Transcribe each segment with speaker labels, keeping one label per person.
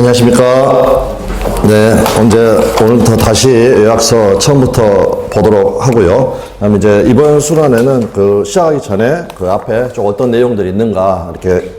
Speaker 1: 안녕하십니까. 네, 오늘부터 다시 요약서 처음부터 보도록 하고요. 그다음에 이제 이번 순환에는 시작하기 전에 앞에 좀 어떤 내용들이 있는가 이렇게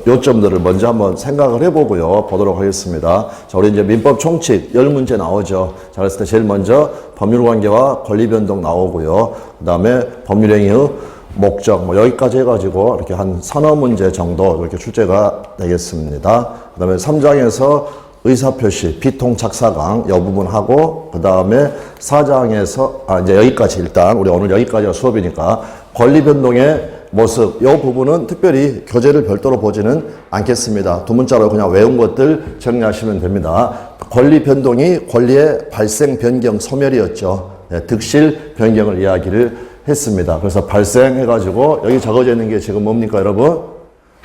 Speaker 1: 요점들을 먼저 한번 생각을 해보고요. 보도록 하겠습니다. 자, 우리 이제 민법 총칙 10문제 나오죠. 자, 그랬을 때 제일 먼저 법률관계와 권리변동 나오고요. 그 다음에 법률행위의 목적, 여기까지 해가지고 이렇게 한 서너 문제 정도 이렇게 출제가 되겠습니다. 그 다음에 3장에서 의사표시, 비통착사강 이 부분 하고, 그 다음에 4장에서, 이제 여기까지 일단, 우리 오늘 여기까지가 수업이니까, 권리변동의 모습, 이 부분은 특별히 교재를 별도로 보지는 않겠습니다. 두 문자로 그냥 외운 것들 정리하시면 됩니다. 권리변동이 권리의 발생, 변경, 소멸이었죠. 네, 득실, 변경을 이야기를 했습니다. 그래서 발생해가지고 여기 적어져 있는 게 지금 뭡니까, 여러분?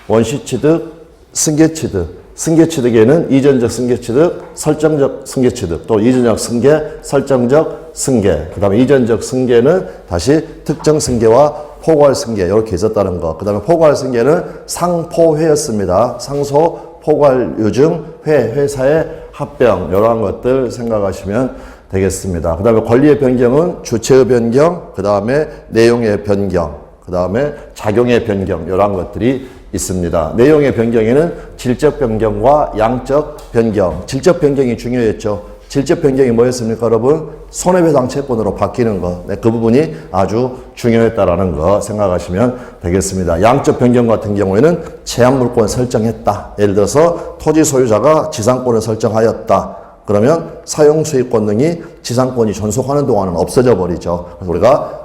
Speaker 1: 원시취득, 승계취득. 승계취득에는 이전적 승계취득, 설정적 승계취득, 또 이전적 승계, 설정적 승계. 그 다음에 이전적 승계는 다시 특정 승계와 포괄 승계 이렇게 있었다는 거. 그 다음에 포괄 승계는 상포회였습니다. 상소, 포괄, 유증, 회사의 합병 이러한 것들 생각하시면 되겠습니다. 그 다음에 권리의 변경은 주체의 변경, 그 다음에 내용의 변경, 그 다음에 작용의 변경 이러한 것들이 있습니다. 내용의 변경에는 질적 변경과 양적 변경. 질적 변경이 중요했죠. 질적 변경이 뭐였습니까, 여러분? 손해배상 채권으로 바뀌는 거. 네, 그 부분이 아주 중요했다라는 거 생각하시면 되겠습니다. 양적 변경 같은 경우에는 제한물권 설정했다. 예를 들어서 토지 소유자가 지상권을 설정하였다. 그러면 사용수익권 등이 지상권이 존속하는 동안은 없어져 버리죠. 그래서 우리가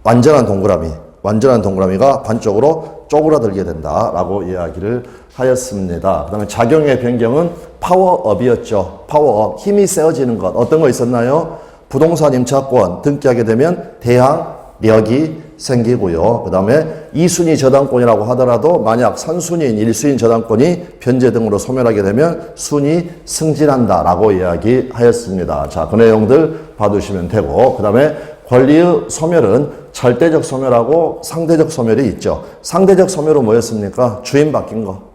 Speaker 1: 완전한 동그라미가 반쪽으로 쪼그라들게 된다라고 이야기를 하였습니다. 그 다음에 작용의 변경은 파워업이었죠. 파워업, 힘이 세워지는 것. 어떤 거 있었나요? 부동산 임차권 등기하게 되면 대항력이 생기고요. 그 다음에 2순위 저당권이라고 하더라도 만약 선순위인 1순위 저당권이 변제 등으로 소멸하게 되면 순위 승진한다라고 이야기하였습니다. 자, 그 내용들 봐두시면 되고, 그 다음에 권리의 소멸은 절대적 소멸하고 상대적 소멸이 있죠. 상대적 소멸은 뭐였습니까? 주인 바뀐 거.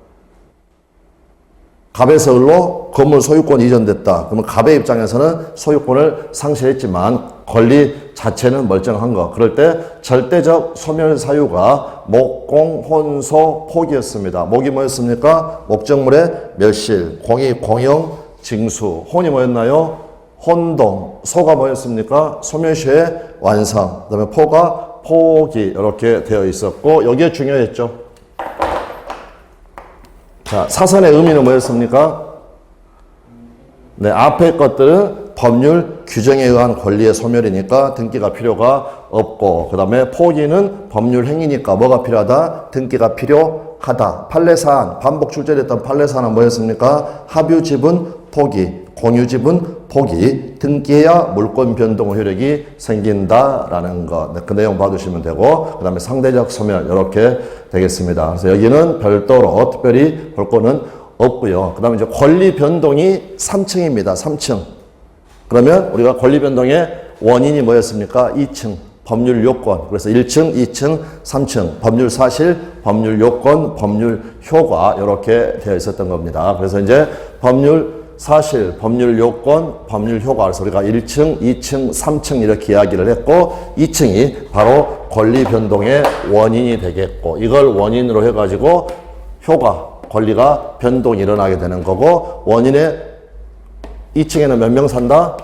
Speaker 1: 갑에서 을로 건물 소유권이 이전됐다. 그러면 갑의 입장에서는 소유권을 상실했지만 권리 자체는 멀쩡한 거. 그럴 때 절대적 소멸 사유가 목, 공, 혼, 소, 폭이었습니다. 목이 뭐였습니까? 목적물의 멸실, 공이 공영, 징수, 혼이 뭐였나요? 혼동, 소가 뭐였습니까? 소멸시의 완성, 그 다음에 포가 포기 이렇게 되어 있었고, 여기에 중요했죠. 자, 사선의 의미는 뭐였습니까? 네, 앞에 것들은 법률 규정에 의한 권리의 소멸이니까 등기가 필요가 없고, 그 다음에 포기는 법률 행위니까 뭐가 필요하다? 등기가 필요하다. 판례사안, 반복 출제됐던 판례사안은 뭐였습니까? 합유지분 포기, 공유지분 포기, 등기해야 물권 변동 효력이 생긴다라는 것. 네, 그 내용 봐두시면 되고, 그 다음에 상대적 소멸 이렇게 되겠습니다. 그래서 여기는 별도로 특별히 볼 거는 없고요. 그 다음에 이제 권리 변동이 3층입니다. 3층. 그러면 우리가 권리 변동의 원인이 뭐였습니까? 2층. 법률 요건. 그래서 1층, 2층, 3층. 법률 사실, 법률 요건, 법률 효과 이렇게 되어 있었던 겁니다. 그래서 이제 법률 사실, 법률 요건, 법률 효과. 그래서 우리가 1층, 2층, 3층 이렇게 이야기를 했고, 2층이 바로 권리 변동의 원인이 되겠고, 이걸 원인으로 해가지고 효과, 권리가 변동이 일어나게 되는 거고, 원인의 2층에는 몇 명 산다?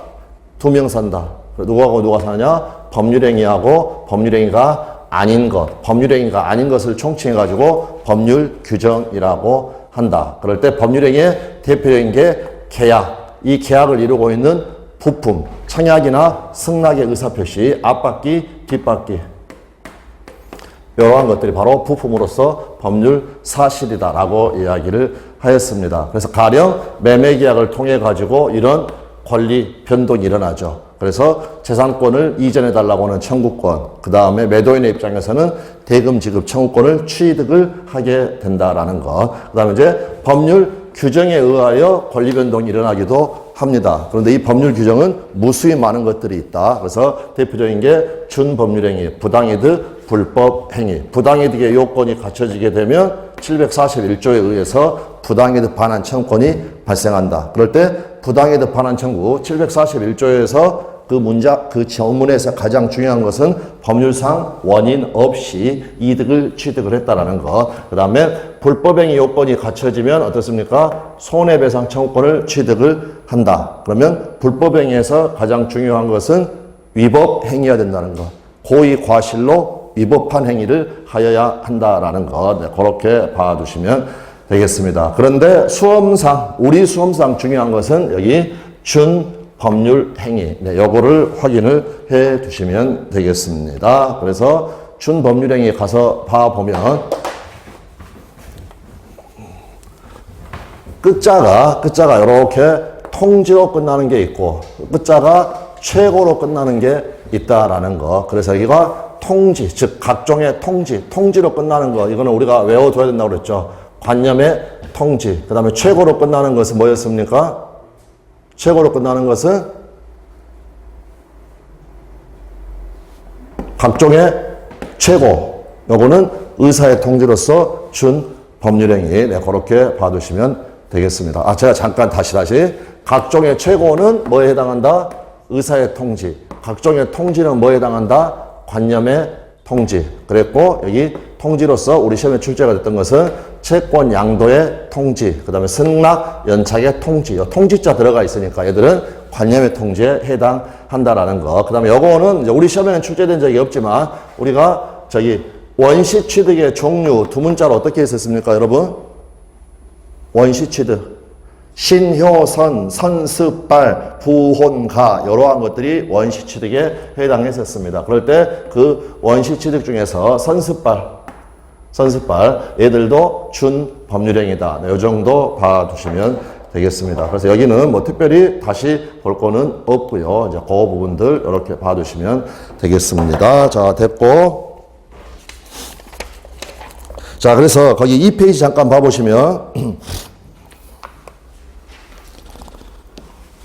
Speaker 1: 2명 산다. 누구하고 누가 사느냐? 법률행위하고 법률행위가 아닌 것. 법률행위가 아닌 것을 총칭해가지고 법률 규정이라고 한다. 그럴 때 법률행위의 대표적인 게 계약. 이 계약을 이루고 있는 부품, 청약이나 승낙의 의사표시, 앞바퀴, 뒷바퀴. 이러한 것들이 바로 부품으로서 법률 사실이다라고 이야기를 하였습니다. 그래서 가령 매매계약을 통해 가지고 이런 권리 변동이 일어나죠. 그래서 재산권을 이전해달라고 하는 청구권, 그 다음에 매도인의 입장에서는 대금 지급 청구권을 취득을 하게 된다라는 것. 그 다음에 이제 법률 규정에 의하여 권리 변동이 일어나기도 합니다. 그런데 이 법률 규정은 무수히 많은 것들이 있다. 그래서 대표적인 게 준법률행위, 부당이득, 불법행위. 부당이득의 요건이 갖춰지게 되면 741조에 의해서 부당이득 반환 청구권이 발생한다. 그럴 때 부당이득 반환 청구 741조에서 그 전문에서 가장 중요한 것은 법률상 원인 없이 이득을 취득을 했다라는 것. 그 다음에 불법행위 요건이 갖춰지면 어떻습니까? 손해배상 청구권을 취득을 한다. 그러면 불법행위에서 가장 중요한 것은 위법행위가 된다는 것. 고의 과실로 위법한 행위를 하여야 한다라는 것. 네, 그렇게 봐두시면 되겠습니다. 그런데 우리 수험상 중요한 것은 여기 법률 행위. 네, 요거를 확인을 해 두시면 되겠습니다. 그래서 준법률 행위 가서 봐보면 끝자가 이렇게 통지로 끝나는 게 있고 끝자가 최고로 끝나는 게 있다라는 거. 그래서 여기가 통지, 즉 각종의 통지로 끝나는 거. 이거는 우리가 외워둬야 된다고 그랬죠. 관념의 통지. 그 다음에 최고로 끝나는 것은 뭐였습니까? 최고로 끝나는 것은 각종의 최고. 요거는 의사의 통지로서 준 법률행위. 네, 그렇게 봐두시면 되겠습니다. 제가 잠깐 다시. 각종의 최고는 뭐에 해당한다? 의사의 통지. 각종의 통지는 뭐에 해당한다? 관념의 통지. 그랬고, 여기 통지로서 우리 시험에 출제가 됐던 것은 채권 양도의 통지, 그 다음에 승낙 연착의 통지. 요 통지자 들어가 있으니까 얘들은 관념의 통지에 해당한다라는 거. 그 다음에 요거는 우리 시험에는 출제된 적이 없지만 우리가 원시 취득의 종류 두 문자로 어떻게 했었습니까, 여러분? 원시 취득. 신효선, 선습발, 부혼가 이러한 것들이 원시 취득에 해당했었습니다. 그럴 때 그 원시 취득 중에서 선습발 얘들도 준 법률행위다. 이 정도 봐두시면 되겠습니다. 그래서 여기는 뭐 특별히 다시 볼 거는 없고요. 이제 그 부분들 이렇게 봐두시면 되겠습니다. 자, 됐고. 자, 그래서 거기 2페이지 잠깐 봐보시면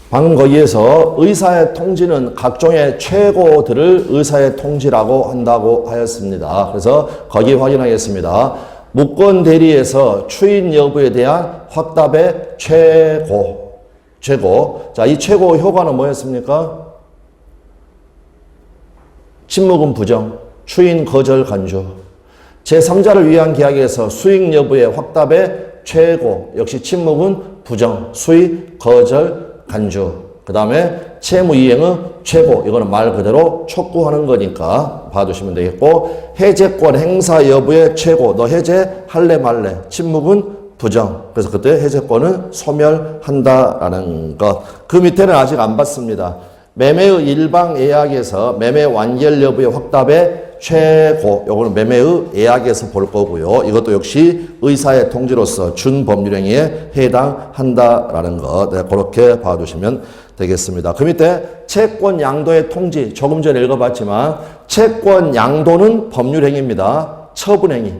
Speaker 1: 방금 거기에서 의사의 통지는 각종의 최고들을 의사의 통지라고 한다고 하였습니다. 그래서 거기 확인하겠습니다. 무권 대리에서 추인 여부에 대한 확답의 최고. 자, 이 최고 효과는 뭐였습니까? 침묵은 부정, 추인 거절 간주. 제3자를 위한 계약에서 수익 여부의 확답의 최고. 역시 침묵은 부정, 수익 거절 간주. 그 다음에 채무 이행의 최고. 이거는 말 그대로 촉구하는 거니까 봐두시면 되겠고, 해제권 행사 여부의 최고. 너 해제할래 말래. 침묵은 부정. 그래서 그때 해제권은 소멸한다라는 것. 그 밑에는 아직 안 봤습니다. 매매의 일방 예약에서 매매 완결 여부의 확답의 최고. 요거는 매매의 예약에서 볼 거고요. 이것도 역시 의사의 통지로서 준 법률행위에 해당한다라는 것. 네, 그렇게 봐두시면 되겠습니다. 그 밑에 채권 양도의 통지. 조금 전에 읽어봤지만 채권 양도는 법률행위입니다. 처분행위.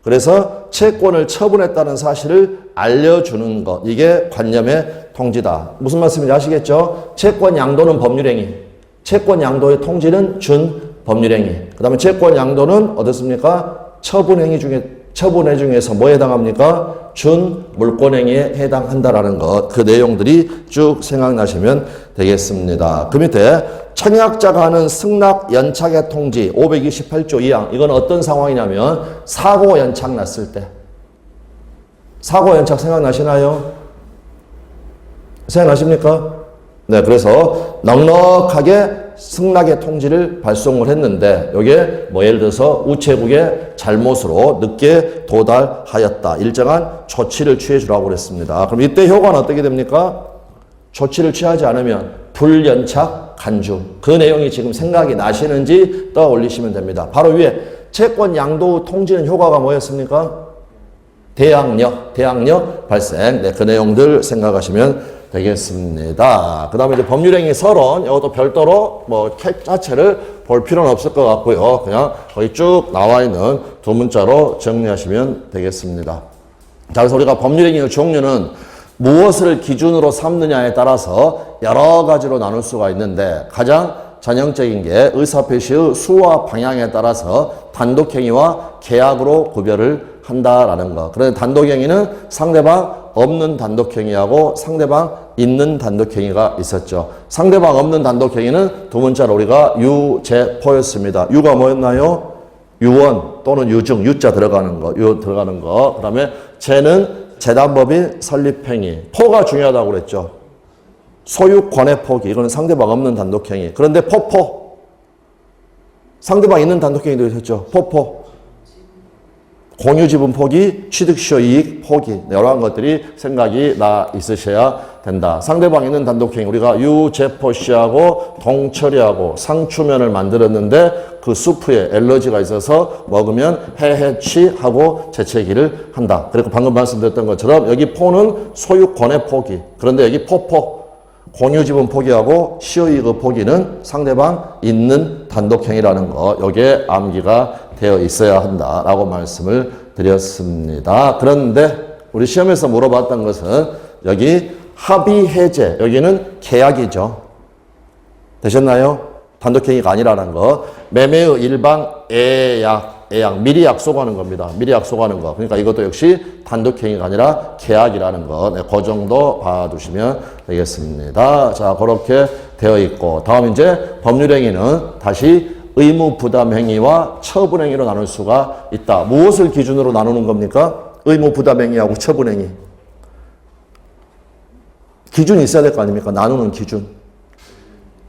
Speaker 1: 그래서 채권을 처분했다는 사실을 알려주는 것. 이게 관념의 통지다. 무슨 말씀인지 아시겠죠? 채권 양도는 법률행위. 채권 양도의 통지는 준 법률행위. 그 다음에 채권 양도는 어떻습니까? 처분행위 중에서 뭐에 해당합니까? 준 물권행위에 해당한다라는 것. 그 내용들이 쭉 생각나시면 되겠습니다. 그 밑에 청약자가 하는 승낙 연착의 통지 528조 2항. 이건 어떤 상황이냐면 사고 연착 났을 때. 사고 연착 생각나시나요? 생각나십니까? 네, 그래서 넉넉하게 승낙의 통지를 발송을 했는데 이게 뭐 예를 들어서 우체국의 잘못으로 늦게 도달하였다. 일정한 조치를 취해 주라고 그랬습니다. 그럼 이때 효과는 어떻게 됩니까? 조치를 취하지 않으면 불연착 간주. 그 내용이 지금 생각이 나시는지 떠올리시면 됩니다. 바로 위에 채권 양도 통지는 효과가 뭐였습니까? 대항력 발생. 네, 그 내용들 생각하시면 되겠습니다. 그 다음에 이제 법률행위 서론, 이것도 별도로 뭐 책 자체를 볼 필요는 없을 것 같고요. 그냥 거기 쭉 나와 있는 두 문자로 정리하시면 되겠습니다. 자, 그래서 우리가 법률행위의 종류는 무엇을 기준으로 삼느냐에 따라서 여러 가지로 나눌 수가 있는데 가장 전형적인 게 의사표시의 수와 방향에 따라서 단독행위와 계약으로 구별을 한다라는 거. 그런데 단독행위는 상대방 없는 단독행위하고 상대방 있는 단독행위가 있었죠. 상대방 없는 단독행위는 두 문자로 우리가 유제포였습니다. 유가 뭐였나요? 유원 또는 유증, 유자 들어가는 거, 유 들어가는 거. 그 다음에 제는 재단법인 설립행위. 포가 중요하다고 그랬죠. 소유권의 포기. 이거는 상대방 없는 단독행위. 그런데 포포. 상대방 있는 단독행위도 있었죠. 포포. 공유지분 포기, 취득시효 이익 포기. 이러한 것들이 생각이 나 있으셔야 된다. 상대방 있는 단독행위. 우리가 유제포 씨하고 동철이하고 상추면을 만들었는데 그 수프에 엘러지가 있어서 먹으면 해해취하고 재채기를 한다. 그리고 방금 말씀드렸던 것처럼 여기 포는 소유권의 포기. 그런데 여기 포포. 공유지분 포기하고 시효이익의 포기는 상대방 있는 단독행위라는 거. 여기에 암기가 되어 있어야 한다라고 말씀을 드렸습니다. 그런데 우리 시험에서 물어봤던 것은 여기 합의 해제, 여기는 계약이죠. 되셨나요? 단독행위가 아니라는 거. 매매의 일방 애약, 미리 약속하는 겁니다. 미리 약속하는 거. 그러니까 이것도 역시 단독행위가 아니라 계약이라는 거. 네, 그 정도 봐두시면 되겠습니다. 자, 그렇게 되어 있고. 다음 이제 법률행위는 다시 의무부담행위와 처분행위로 나눌 수가 있다. 무엇을 기준으로 나누는 겁니까? 의무부담행위하고 처분행위. 기준이 있어야 될 거 아닙니까? 나누는 기준.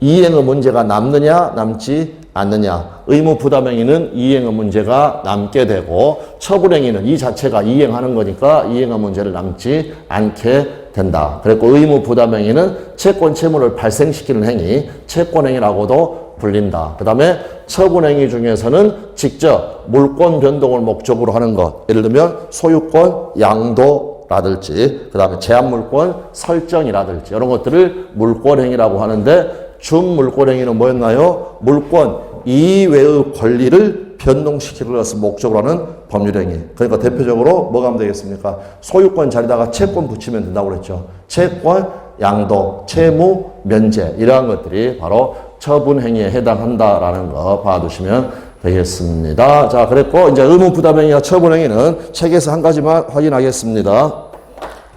Speaker 1: 이행의 문제가 남느냐, 남지 않느냐. 의무부담행위는 이행의 문제가 남게 되고 처분행위는 이 자체가 이행하는 거니까 이행의 문제를 남지 않게 된다. 그리고 의무부담행위는 채권 채무를 발생시키는 행위, 채권행위라고도 불린다. 그 다음에 처분행위 중에서는 직접 물권 변동을 목적으로 하는 것. 예를 들면 소유권 양도라든지 그 다음에 제한물권 설정이라든지 이런 것들을 물권행위라고 하는데 준물권행위는 뭐였나요? 물권 이외의 권리를 변동시키는 것을 목적으로 하는 법률행위. 그러니까 대표적으로 뭐가 하면 되겠습니까? 소유권 자리다가 채권 붙이면 된다고 그랬죠. 채권, 양도, 채무, 면제 이러한 것들이 바로 처분행위에 해당한다라는 거 봐두시면 되겠습니다. 자, 그랬고 이제 의무부담행위와 처분행위는 책에서 한 가지만 확인하겠습니다.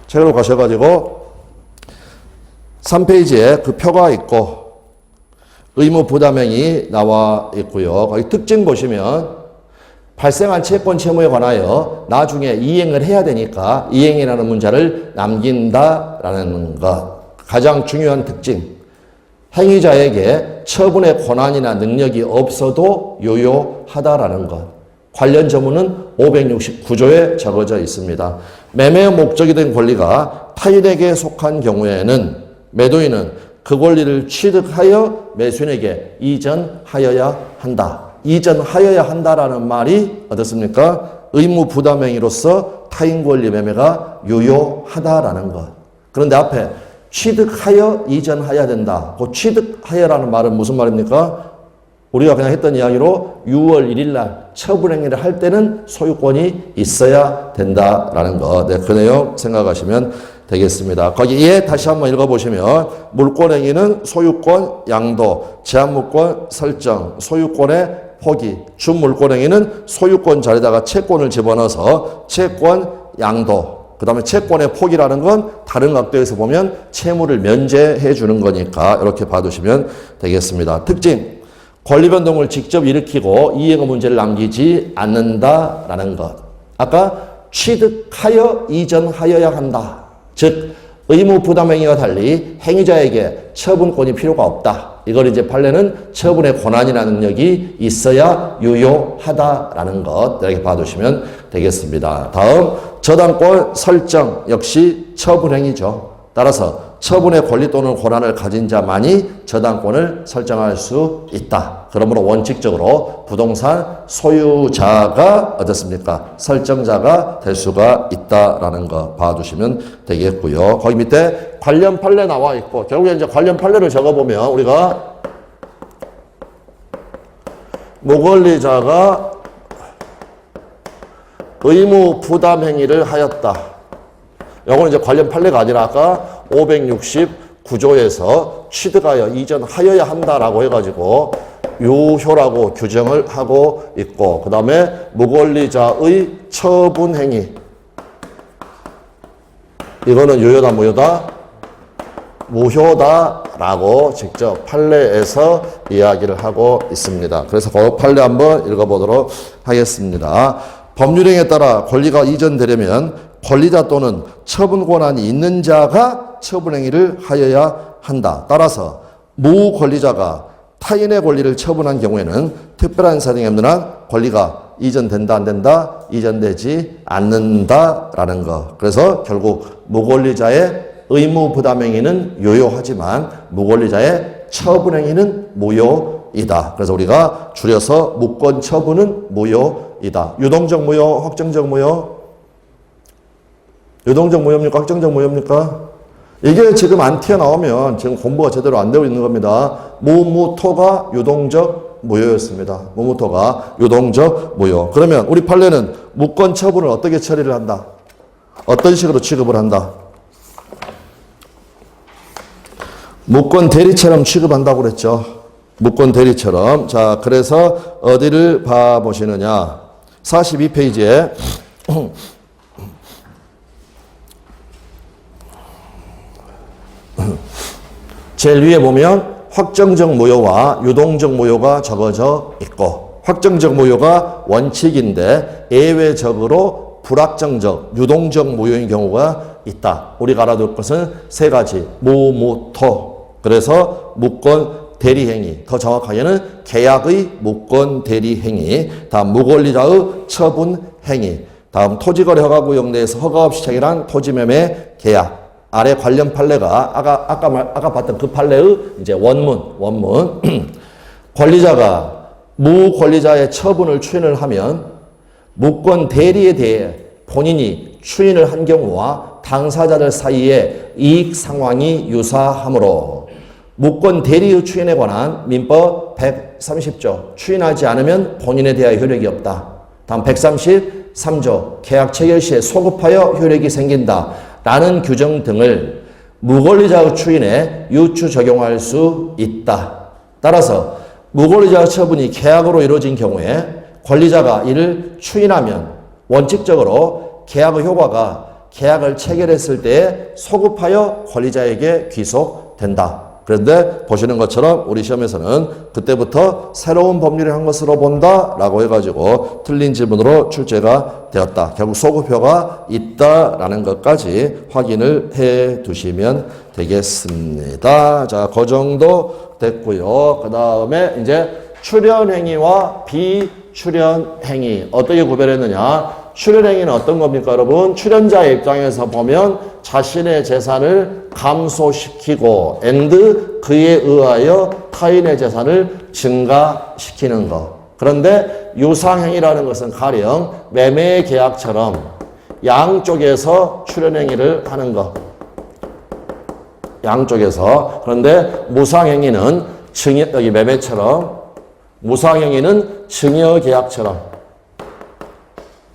Speaker 1: 책으로 가셔가지고 3페이지에 그 표가 있고 의무부담행위 나와 있고요. 거기 특징 보시면 발생한 채권 채무에 관하여 나중에 이행을 해야 되니까 이행이라는 문자를 남긴다라는 것. 가장 중요한 특징. 행위자에게 처분의 권한이나 능력이 없어도 유효하다라는 것. 관련 조문은 569조에 적어져 있습니다. 매매의 목적이 된 권리가 타인에게 속한 경우에는 매도인은 그 권리를 취득하여 매수인에게 이전하여야 한다. 이전하여야 한다라는 말이 어떻습니까? 의무부담행위로서 타인 권리 매매가 유효하다라는 것. 그런데 앞에 취득하여 이전하여야 된다. 그 취득하여라는 말은 무슨 말입니까? 우리가 그냥 했던 이야기로 6월 1일 날 처분행위를 할 때는 소유권이 있어야 된다라는 것. 네, 그 내용 생각하시면 되겠습니다. 거기에 다시 한번 읽어보시면 물권행위는 소유권 양도, 제한물권 설정, 소유권의 포기, 준물권행위는 소유권 자리에다가 채권을 집어넣어서 채권 양도, 그 다음에 채권의 포기라는 건 다른 각도에서 보면 채무를 면제해 주는 거니까 이렇게 봐두시면 되겠습니다. 특징, 권리변동을 직접 일으키고 이행의 문제를 남기지 않는다라는 것. 아까 취득하여 이전하여야 한다. 즉 의무부담행위와 달리 행위자에게 처분권이 필요가 없다. 이걸 이제 판례는 처분의 권한이나 능력이 있어야 유효하다라는 것 이렇게 봐두시면 되겠습니다. 다음 저당권 설정 역시 처분행위죠. 따라서 처분의 권리 또는 권한을 가진 자만이 저당권을 설정할 수 있다. 그러므로 원칙적으로 부동산 소유자가 어떻습니까? 설정자가 될 수가 있다라는 거 봐두시면 되겠고요. 거기 밑에 관련 판례 나와 있고 결국에 이제 관련 판례를 적어보면 우리가 무권리자가 의무 부담 행위를 하였다. 이건 이제 관련 판례가 아니라 아까 569조에서 취득하여 이전하여야 한다라고 해가지고 유효라고 규정을 하고 있고, 그 다음에 무권리자의 처분행위. 이거는 유효다, 무효다? 무효다라고 직접 판례에서 이야기를 하고 있습니다. 그래서 그 판례 한번 읽어보도록 하겠습니다. 법률행위에 따라 권리가 이전되려면 권리자 또는 처분 권한이 있는 자가 처분행위를 하여야 한다. 따라서 무권리자가 타인의 권리를 처분한 경우에는 특별한 사정이 없는 한 권리가 이전된다, 안 된다? 이전되지 않는다라는 것. 그래서 결국 무권리자의 의무 부담행위는 유효하지만 무권리자의 처분행위는 무효이다. 그래서 우리가 줄여서 무권 처분은 무효이다. 유동적 무효, 확정적 무효? 유동적 무효입니까? 확정적 무효입니까? 이게 지금 안 튀어나오면 지금 공부가 제대로 안 되고 있는 겁니다. 무무토가 유동적 무효였습니다. 무무토가 유동적 무효. 그러면 우리 판례는 무권 처분을 어떻게 처리를 한다? 어떤 식으로 취급을 한다? 무권 대리처럼 취급한다고 그랬죠. 무권 대리처럼. 자, 그래서 어디를 봐보시느냐. 42페이지에 제일 위에 보면 확정적 무효와 유동적 무효가 적어져 있고, 확정적 무효가 원칙인데 예외적으로 불확정적, 유동적 무효인 경우가 있다. 우리가 알아둘 것은 세 가지. 무무토. 그래서 무권 대리행위. 더 정확하게는 계약의 무권 대리행위. 다음 무권리자의 처분행위. 다음 토지거래허가구역 내에서 허가 없이 체결한 토지매매 계약. 아래 관련 판례가 아까 봤던 그 판례의 이제 원문. 권리자가 무권리자의 처분을 추인을 하면 무권 대리에 대해 본인이 추인을 한 경우와 당사자들 사이에 이익 상황이 유사하므로 무권 대리의 추인에 관한 민법 130조 추인하지 않으면 본인에 대하여 효력이 없다. 다음 133조 계약 체결 시에 소급하여 효력이 생긴다. 라는 규정 등을 무권리자의 추인에 유추 적용할 수 있다. 따라서 무권리자의 처분이 계약으로 이루어진 경우에 권리자가 이를 추인하면 원칙적으로 계약의 효과가 계약을 체결했을 때에 소급하여 권리자에게 귀속된다. 그런데 보시는 것처럼 우리 시험에서는 그때부터 새로운 법률을 한 것으로 본다라고 해가지고 틀린 지문으로 출제가 되었다. 결국 소급효가 있다라는 것까지 확인을 해 두시면 되겠습니다. 자, 그 정도 됐고요. 그 다음에 이제 출연행위와 비출연행위 어떻게 구별했느냐? 출연행위는 어떤 겁니까, 여러분? 출연자의 입장에서 보면 자신의 재산을 감소시키고 그에 의하여 타인의 재산을 증가시키는 것. 그런데 유상행위라는 것은 가령 매매 계약처럼 양쪽에서 출연행위를 하는 것. 양쪽에서. 그런데 무상행위는 여기 매매처럼, 무상행위는 증여계약처럼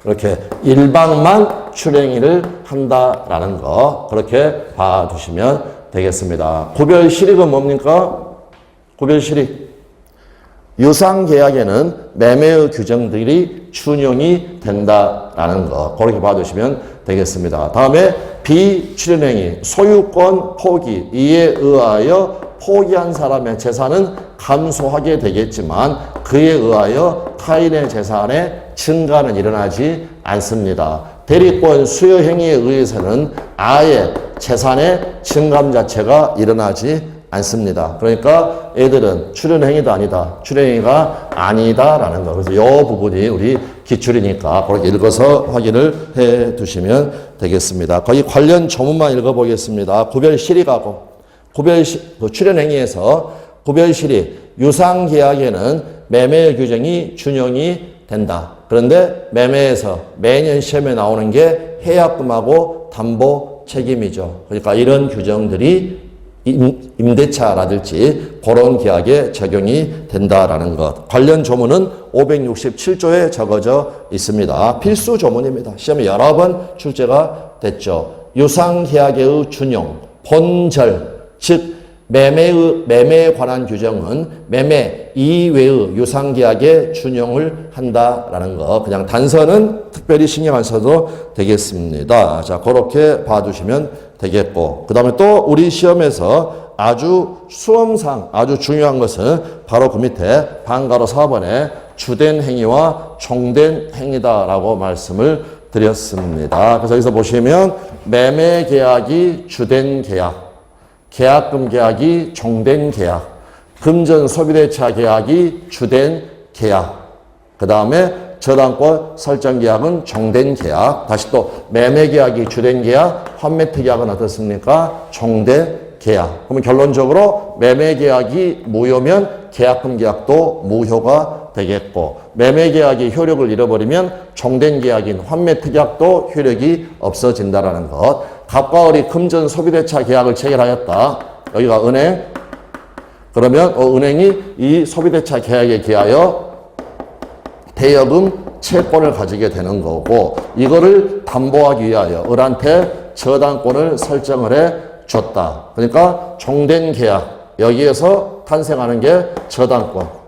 Speaker 1: 그렇게 일방만 출행위를 한다라는 거 그렇게 봐두시면 되겠습니다. 구별실익은 뭡니까? 구별실익. 유상계약에는 매매의 규정들이 준용이 된다라는 거 그렇게 봐두시면 되겠습니다. 다음에 비출연행위, 소유권 포기, 이에 의하여 포기한 사람의 재산은 감소하게 되겠지만 그에 의하여 타인의 재산의 증가는 일어나지 않습니다. 대리권 수여 행위에 의해서는 아예 재산의 증감 자체가 일어나지 않습니다. 그러니까 애들은 출연행위도 아니다. 출연행위가 아니다라는 거. 그래서 이 부분이 우리 기출이니까 그렇게 읽어서 확인을 해 두시면 되겠습니다. 거기 관련 조문만 읽어보겠습니다. 구별실익하고 출연행위에서 구별실익, 유상계약에는 매매 규정이 준용이 된다. 그런데 매매에서 매년 시험에 나오는 게 해약금하고 담보 책임이죠. 그러니까 이런 규정들이 임대차라든지 그런 계약에 적용이 된다라는 것. 관련 조문은 567조에 적어져 있습니다. 필수 조문입니다. 시험에 여러 번 출제가 됐죠. 유상계약의 준용, 본절, 즉 매매에 관한 규정은 매매 이외의 유상계약에 준용을 한다라는 거. 그냥 단서는 특별히 신경 안 써도 되겠습니다. 자, 그렇게 봐두시면 되겠고. 그 다음에 또 우리 시험에서 아주 수험상 아주 중요한 것은 바로 그 밑에 반가로 4번에 주된 행위와 종된 행위다라고 말씀을 드렸습니다. 그래서 여기서 보시면 매매 계약이 주된 계약, 계약금 계약이 종된 계약, 금전 소비대차 계약이 주된 계약, 그 다음에 저당권 설정 계약은 종된 계약, 다시 또 매매 계약이 주된 계약, 환매특 계약은 어떻습니까? 종된 계약. 그러면 결론적으로 매매 계약이 무효면 계약금 계약도 무효가 되겠고, 매매 계약이 효력을 잃어버리면 종된 계약인 환매특 계약도 효력이 없어진다라는 것. 갑과 을이 금전 소비대차 계약을 체결하였다. 여기가 은행. 그러면 은행이 이 소비대차 계약에 기하여 대여금 채권을 가지게 되는 거고, 이거를 담보하기 위하여 을한테 저당권을 설정을 해 줬다. 그러니까 종된 계약, 여기에서 탄생하는 게 저당권.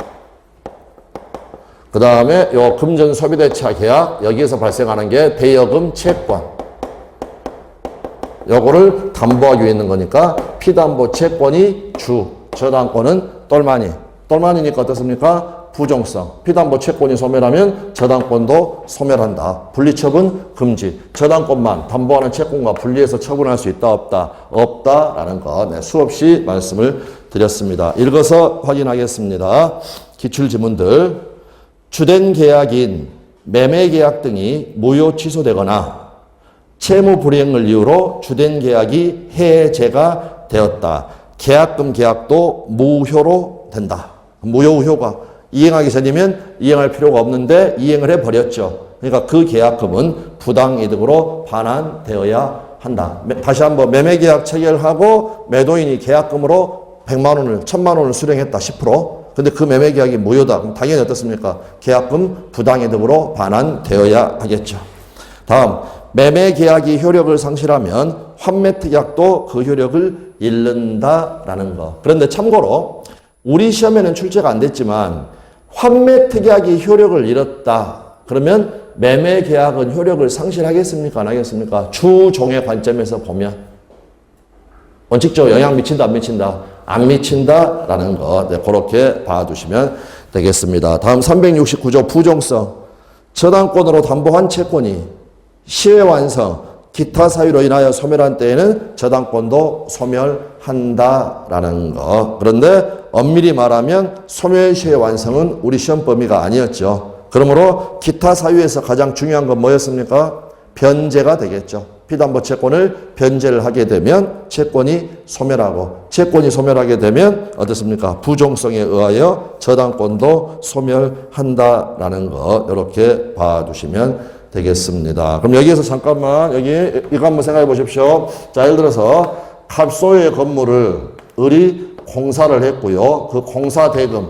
Speaker 1: 그 다음에 요 금전 소비대차 계약, 여기에서 발생하는 게 대여금 채권. 요거를 담보하기 위해 있는 거니까 피담보 채권이 주, 저당권은 똘마니. 똘마니니까 어떻습니까? 부종성. 피담보 채권이 소멸하면 저당권도 소멸한다. 분리처분 금지. 저당권만 담보하는 채권과 분리해서 처분할 수 있다 없다? 없다라는 거 네, 수없이 말씀을 드렸습니다. 읽어서 확인하겠습니다. 기출지문들. 주된 계약인 매매계약 등이 무효 취소되거나 채무 불이행을 이유로 주된 계약이 해제가 되었다. 계약금 계약도 무효로 된다. 무효 효과. 이행하기 전이면 이행할 필요가 없는데 이행을 해버렸죠. 그러니까 그 계약금은 부당이득으로 반환되어야 한다. 다시 한번 매매계약 체결하고 매도인이 계약금으로 100만 원을 1000만 원을 수령했다. 10%. 근데 그 매매계약이 무효다. 그럼 당연히 어떻습니까? 계약금 부당이득으로 반환되어야 하겠죠. 다음. 매매계약이 효력을 상실하면 환매특약도 그 효력을 잃는다라는 거. 그런데 참고로 우리 시험에는 출제가 안 됐지만 환매특약이 효력을 잃었다. 그러면 매매계약은 효력을 상실하겠습니까? 안 하겠습니까? 주종의 관점에서 보면 원칙적으로 영향 미친다 안 미친다? 안 미친다라는 거. 네, 그렇게 봐두시면 되겠습니다. 다음 369조 부종성. 저당권으로 담보한 채권이 시효 완성, 기타 사유로 인하여 소멸한 때에는 저당권도 소멸한다라는 거. 그런데 엄밀히 말하면 소멸시효 완성은 우리 시험 범위가 아니었죠. 그러므로 기타 사유에서 가장 중요한 건 뭐였습니까? 변제가 되겠죠. 피담보 채권을 변제를 하게 되면 채권이 소멸하고, 채권이 소멸하게 되면 어떻습니까? 부종성에 의하여 저당권도 소멸한다라는 거. 이렇게 봐두시면 되겠습니다. 그럼 여기에서 잠깐만 이거 한번 생각해 보십시오. 자, 예를 들어서 갑소의 건물을 을이 공사를 했고요. 그 공사 대금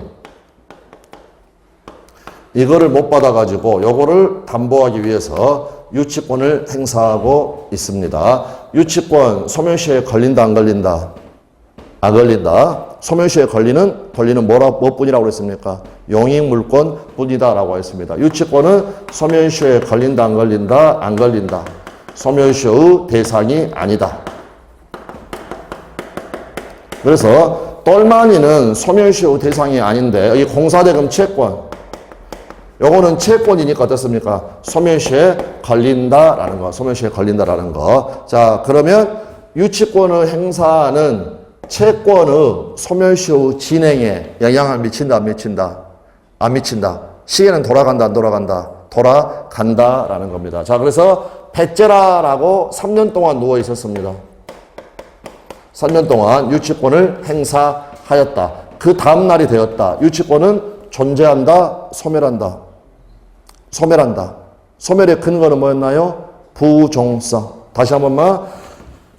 Speaker 1: 이거를 못 받아가지고 요거를 담보하기 위해서 유치권을 행사하고 있습니다. 유치권 소멸시효에 걸린다 안 걸린다? 안 걸린다. 소멸시효에 걸리는 뭐뿐이라고 그랬습니까? 용익물권 뿐이다라고 했습니다. 유치권은 소멸시효에 걸린다 안 걸린다? 안 걸린다. 소멸시효의 대상이 아니다. 그래서 똘마니는 소멸시효의 대상이 아닌데 여기 공사대금 채권 요거는 채권이니까 어떻습니까? 소멸시효에 걸린다라는 거. 소멸시효에 걸린다라는 거. 자, 그러면 유치권을 행사하는 채권의 소멸시효 진행에 영향을 미친다 안 미친다? 안 미친다. 시계는 돌아간다 안 돌아간다? 돌아간다라는 겁니다. 자, 그래서 배째라라고 3년 동안 누워 있었습니다. 3년 동안 유치권을 행사하였다. 그 다음 날이 되었다. 유치권은 존재한다, 소멸한다. 소멸한다. 소멸의 근거는 뭐였나요? 부종성. 다시 한 번만.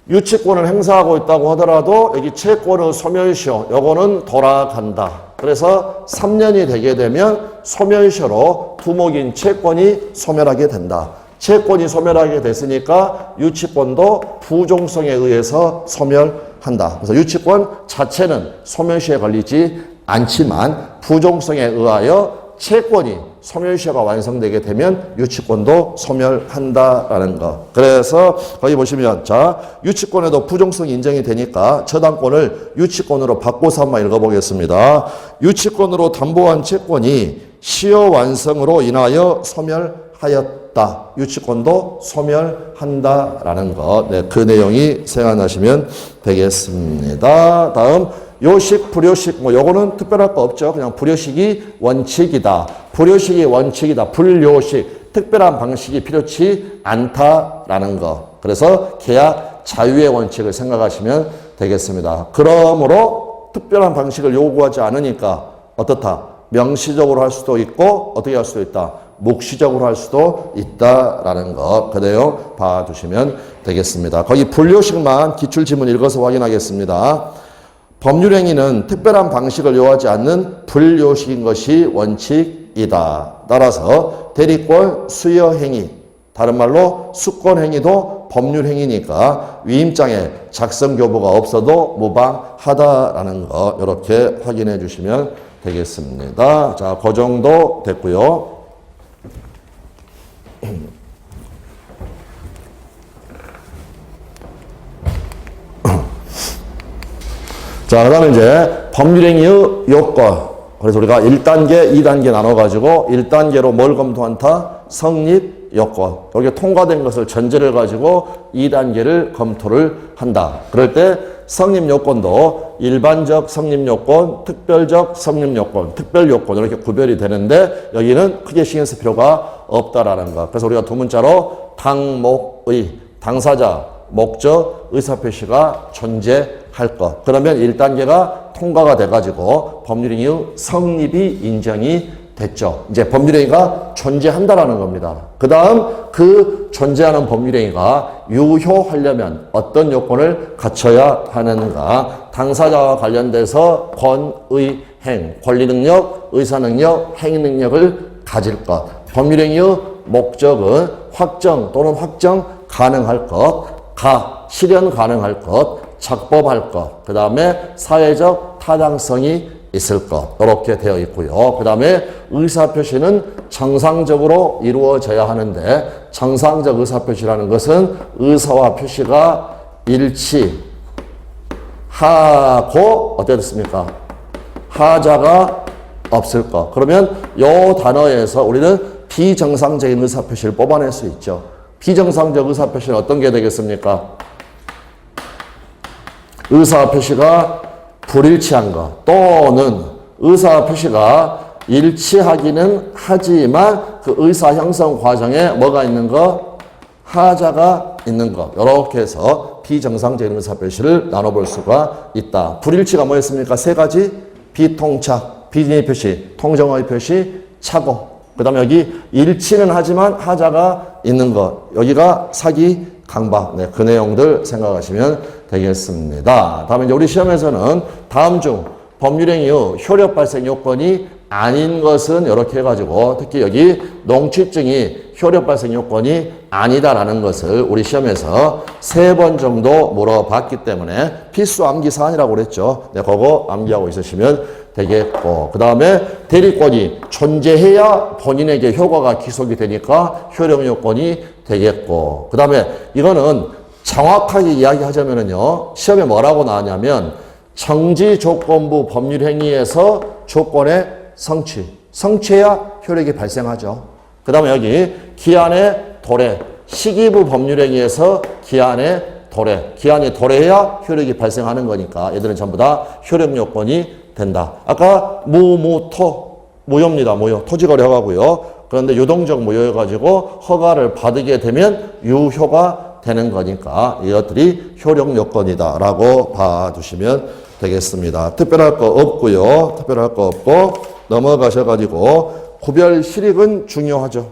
Speaker 1: 유치권을 행사하고 있다고 하더라도 여기 채권의 소멸시효, 요거는 돌아간다. 그래서 3년이 되게 되면 소멸시효로 두목인 채권이 소멸하게 된다. 채권이 소멸하게 됐으니까 유치권도 부종성에 의해서 소멸 소멸한다. 그래서 유치권 자체는 소멸시효에 걸리지 않지만 부종성에 의하여 채권이 소멸시효가 완성되게 되면 유치권도 소멸한다라는 거. 그래서 거기 보시면 자 유치권에도 부종성이 인정이 되니까 저당권을 유치권으로 바꿔서 한번 읽어보겠습니다. 유치권으로 담보한 채권이 시효 완성으로 인하여 소멸하였다. 유치권도 소멸한다라는 것. 네, 그 내용이 생각나시면 되겠습니다. 다음 요식, 불요식, 요거는 특별할 거 없죠. 그냥 불요식이 원칙이다. 불요식이 원칙이다. 불요식, 특별한 방식이 필요치 않다라는 거. 그래서 계약 자유의 원칙을 생각하시면 되겠습니다. 그러므로 특별한 방식을 요구하지 않으니까 어떻다? 명시적으로 할 수도 있고 어떻게 할 수도 있다? 묵시적으로 할 수도 있다라는 거. 그 내용 봐두시면 되겠습니다. 거기 불요식만 기출지문 읽어서 확인하겠습니다. 법률행위는 특별한 방식을 요하지 않는 불요식인 것이 원칙이다. 따라서 대리권 수여행위, 다른 말로 수권행위도 법률행위니까 위임장에 작성교부가 없어도 무방하다라는 거 이렇게 확인해 주시면 되겠습니다. 자, 그 정도 됐고요. 자, 그 다음에 이제 법률행위의 요건. 그래서 우리가 1단계, 2단계 나눠가지고 1단계로 뭘 검토한다? 성립 요건. 여기 통과된 것을 전제를 가지고 2단계를 검토를 한다. 그럴 때 성립 요건도 일반적 성립 요건, 특별적 성립 요건, 특별 요건 이렇게 구별이 되는데 여기는 크게 신경 쓸 필요가 없다라는 거. 그래서 우리가 두 문자로 당목의, 당사자, 목적, 의사표시가 존재할 것. 그러면 1단계가 통과가 돼가지고 법률행위의 성립이 인정이 됐죠. 이제 법률행위가 존재한다라는 겁니다. 그 다음 그 존재하는 법률행위가 유효하려면 어떤 요건을 갖춰야 하는가. 당사자와 관련돼서 권의행, 권리능력, 의사능력, 행위능력을 가질 것. 법률행위의 목적은 확정 또는 확정 가능할 것, 실현 가능할 것, 작법할 것, 그 다음에 사회적 타당성이 있을 것 이렇게 되어 있고요. 그 다음에 의사표시는 정상적으로 이루어져야 하는데 정상적 의사표시라는 것은 의사와 표시가 일치하고 어떻게 됐습니까? 하자가 없을 것. 그러면 이 단어에서 우리는 비정상적인 의사표시를 뽑아낼 수 있죠. 비정상적 의사표시는 어떤 게 되겠습니까? 의사표시가 불일치한 것 또는 의사표시가 일치하기는 하지만 그 의사 형성 과정에 뭐가 있는 것? 하자가 있는 것. 이렇게 해서 비정상적인 의사표시를 나눠볼 수가 있다. 불일치가 뭐였습니까? 세 가지. 비통착, 비진의 표시, 통정의 표시, 착오. 그 다음에 여기 일치는 하지만 하자가 있는 것. 여기가 사기, 강박. 네, 그 내용들 생각하시면 되겠습니다. 다음에 이제 우리 시험에서는 다음 중 법률행위의 효력 발생 요건이 아닌 것은 이렇게 해가지고 특히 여기 농취증이 효력 발생 요건이 아니다라는 것을 우리 시험에서 3번 정도 물어봤기 때문에 필수 암기 사안이라고 그랬죠. 네, 그거 암기하고 있으시면 되겠고, 그 다음에 대리권이 존재해야 본인에게 효과가 기속이 되니까 효력 요건이 되겠고, 그 다음에 이거는 정확하게 이야기하자면요, 시험에 뭐라고 나왔냐면 정지 조건부 법률행위에서 조건의 성취해야 효력이 발생하죠. 그 다음에 여기 기한의 도래, 시기부 법률행위에서 기한의 도래, 기한이 도래해야 효력이 발생하는 거니까 얘들은 전부 다 효력 요건이 된다. 아까 무효입니다. 무효. 토지거래 허가고요. 그런데 유동적 무효여가지고 허가를 받게 되면 유효가 되는 거니까 이것들이 효력 요건이다 라고 봐두시면 되겠습니다. 특별할 거 없고요. 특별할 거 없고 넘어가셔가지고 구별 실익은 중요하죠.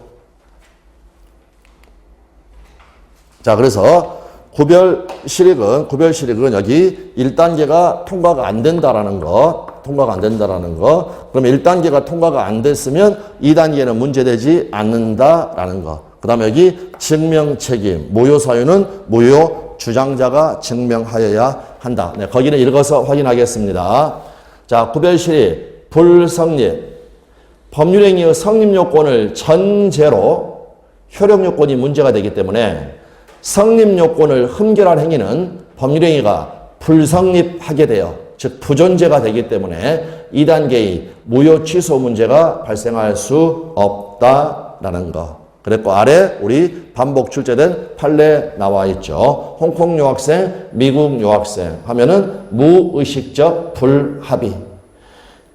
Speaker 1: 자, 그래서 구별 실익은 여기 1단계가 통과가 안 된다라는 것. 통과가 안 된다라는 거. 그러면 1단계가 통과가 안 됐으면 2단계는 문제되지 않는다라는 거. 그 다음에 여기 증명 책임, 무효 사유는 무효 주장자가 증명하여야 한다. 네, 거기는 읽어서 확인하겠습니다. 자, 구별실이 불성립. 법률행위의 성립요건을 전제로 효력요건이 문제가 되기 때문에 성립요건을 흠결한 행위는 법률행위가 불성립하게 되어, 즉 부존재가 되기 때문에 2단계의 무효 취소 문제가 발생할 수 없다라는 거. 그랬고 아래 우리 반복 출제된 판례 나와 있죠. 홍콩 유학생, 미국 유학생 하면은 무의식적 불합의.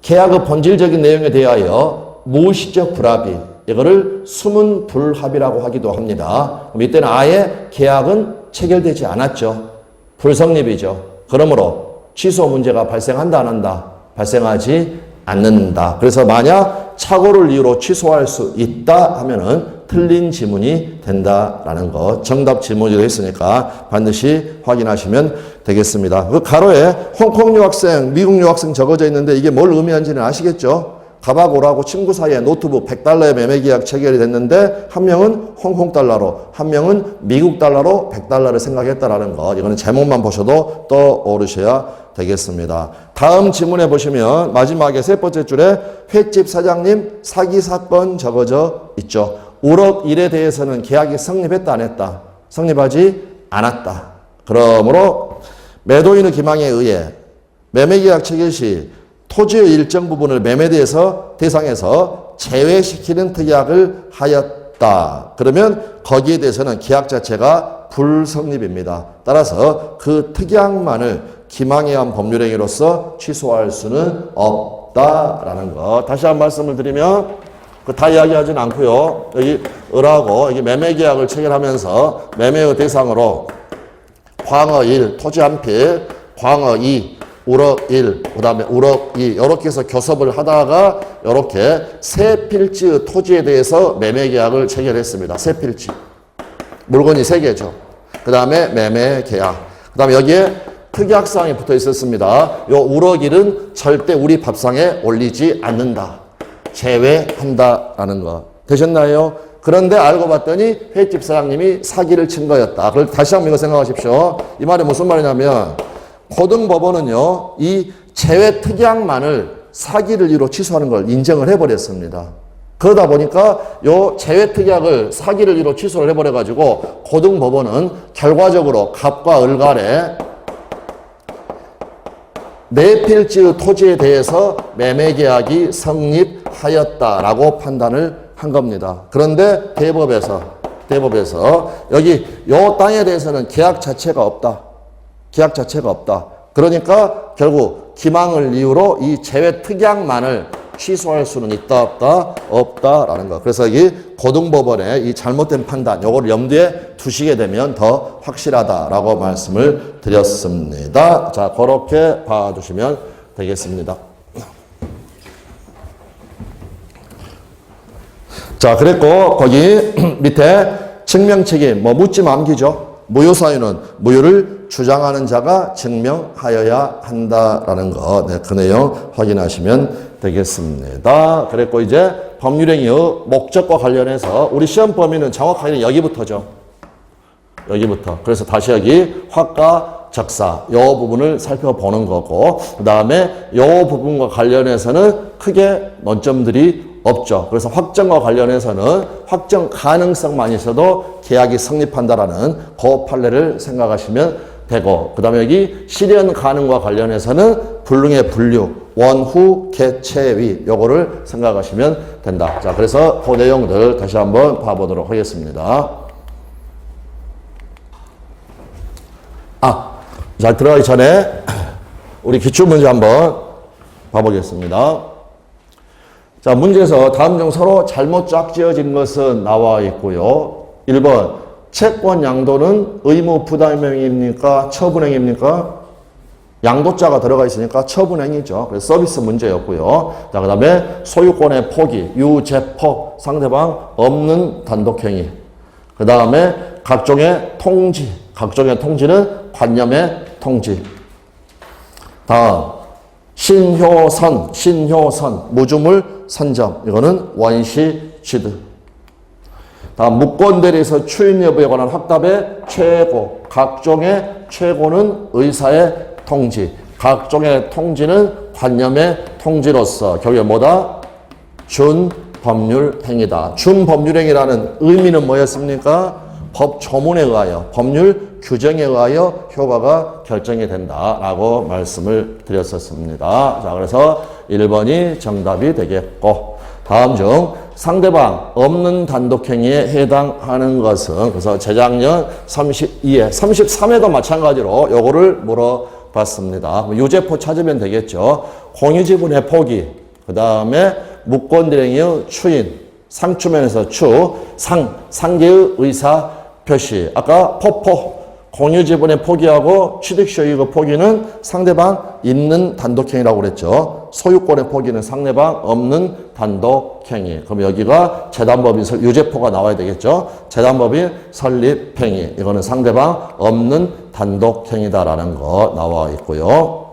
Speaker 1: 계약의 본질적인 내용에 대하여 무의식적 불합의, 이거를 숨은 불합의라고 하기도 합니다. 그럼 이때는 아예 계약은 체결되지 않았죠. 불성립이죠. 그러므로 취소 문제가 발생한다 안 한다? 발생하지 않는다. 그래서 만약 착오를 이유로 취소할 수 있다 하면은 틀린 지문이 된다라는 거. 정답 지문이 되어 있으니까 반드시 확인하시면 되겠습니다. 그 가로에 홍콩 유학생, 미국 유학생 적어져 있는데 이게 뭘 의미하는지는 아시겠죠? 가바고라고 친구 사이에 노트북 100달러의 매매 계약 체결이 됐는데 한 명은 홍콩 달러로, 한 명은 미국 달러로 100달러를 생각했다라는 거. 이거는 제목만 보셔도 떠오르셔야 되겠습니다. 다음 지문에 보시면 마지막에 세 번째 줄에 횟집 사장님 사기 사건 적어져 있죠. 우럭 일에 대해서는 계약이 성립했다 안 했다? 성립하지 않았다. 그러므로 매도인의 기망에 의해 매매계약 체결 시 토지의 일정 부분을 매매대에서 제외시키는 특약을 하였다. 그러면 거기에 대해서는 계약 자체가 불성립입니다. 따라서 그 특약만을 기망에 의한 법률행위로서 취소할 수는 없다라는 거. 다시 한 말씀을 드리면 다 이야기하진 않고요. 여기 을하고 여기 매매계약을 체결하면서 매매의 대상으로 광어 1, 토지 한 필, 광어 2, 우럭 1, 그 다음에 우럭 2 이렇게 해서 교섭을 하다가 이렇게 세 필지 토지에 대해서 매매계약을 체결했습니다. 세 필지. 물건이 세 개죠. 그 다음에 매매계약. 그 다음에 여기에 특약사항이 붙어 있었습니다. 요 우럭 1은 절대 우리 밥상에 올리지 않는다. 제외한다라는 거. 되셨나요? 그런데 알고 봤더니 횟집 사장님이 사기를 친 거였다. 그걸 다시 한번 이거 생각하십시오. 이 말이 무슨 말이냐면 고등법원은요, 이 제외 특약만을 사기를 이유로 취소하는 걸 인정을 해버렸습니다. 그러다 보니까 요 제외 특약을 사기를 이유로 취소를 해버려가지고 고등법원은 결과적으로 갑과 을 간에 네 필지의 토지에 대해서 매매계약이 성립하였다라고 판단을 한 겁니다. 그런데 대법에서 여기 요 땅에 대해서는 계약 자체가 없다. 계약 자체가 없다. 그러니까 결국 기망을 이유로 이 제외 특약만을 취소할 수는 있다 없다? 없다라는 거. 그래서 이 고등법원의 이 잘못된 판단 요걸 염두에 두시게 되면 더 확실하다라고 말씀을 드렸습니다. 자, 그렇게 봐주시면 되겠습니다. 자, 그랬고 거기 밑에 증명책임 뭐 묻지 말기죠. 무효 사유는 무효를 주장하는 자가 증명하여야 한다라는 거. 네, 그 내용 확인하시면 되겠습니다. 그랬고 이제 법률행위의 목적과 관련해서 우리 시험 범위는 정확하게 여기부터죠. 여기부터. 그래서 다시 여기 확과 적사 요 부분을 살펴보는 거고 그 다음에 요 부분과 관련해서는 크게 논점들이 없죠. 그래서 확정과 관련해서는 확정 가능성만 있어도 계약이 성립한다라는 그 판례를 생각하시면 되고 그 다음에 여기 실현 가능과 관련해서는 불능의 분류, 원후, 개체위 요거를 생각하시면 된다. 자, 그래서 그 내용들 다시 한번 봐보도록 하겠습니다. 자, 들어가기 전에 우리 기출문제 한번 봐보겠습니다. 자, 문제에서 다음 중 서로 잘못 짝지어진 것은 나와 있고요. 1번, 채권 양도는 의무 부담행위입니까? 처분행위입니까? 양도자가 들어가 있으니까 처분행위죠. 그래서 서비스 문제였고요. 자, 그 다음에 소유권의 포기, 유제포, 상대방 없는 단독행위. 그 다음에 각종의 통지, 각종의 통지는 관념의 통지. 다음, 신효선, 무주물 선점. 이거는 원시 취득. 다음 무권 대리에서 추인 여부에 관한 확답의 최고. 각종의 최고는 의사의 통지. 각종의 통지는 관념의 통지로서 결국에 뭐다? 준법률행위다. 준법률행위라는 의미는 뭐였습니까? 법 조문에 의하여, 법률 규정에 의하여 효과가 결정이 된다라고 말씀을 드렸었습니다. 자, 그래서 1번이 정답이 되겠고, 다음 중 상대방 없는 단독행위에 해당하는 것은, 그래서 재작년 32회, 33회도 마찬가지로 요거를 물어봤습니다. 유죄포 찾으면 되겠죠. 공유지분의 포기, 그 다음에 무권대행의 추인, 상추면에서 추, 상계의 의사 표시. 아까 포포, 공유지분의 포기하고 취득소유의 포기는 상대방 있는 단독행위라고 그랬죠. 소유권의 포기는 상대방 없는 단독행위. 그럼 여기가 재단법인 유죄포가 나와야 되겠죠. 재단법인 설립행위. 이거는 상대방 없는 단독행위다라는 거 나와 있고요.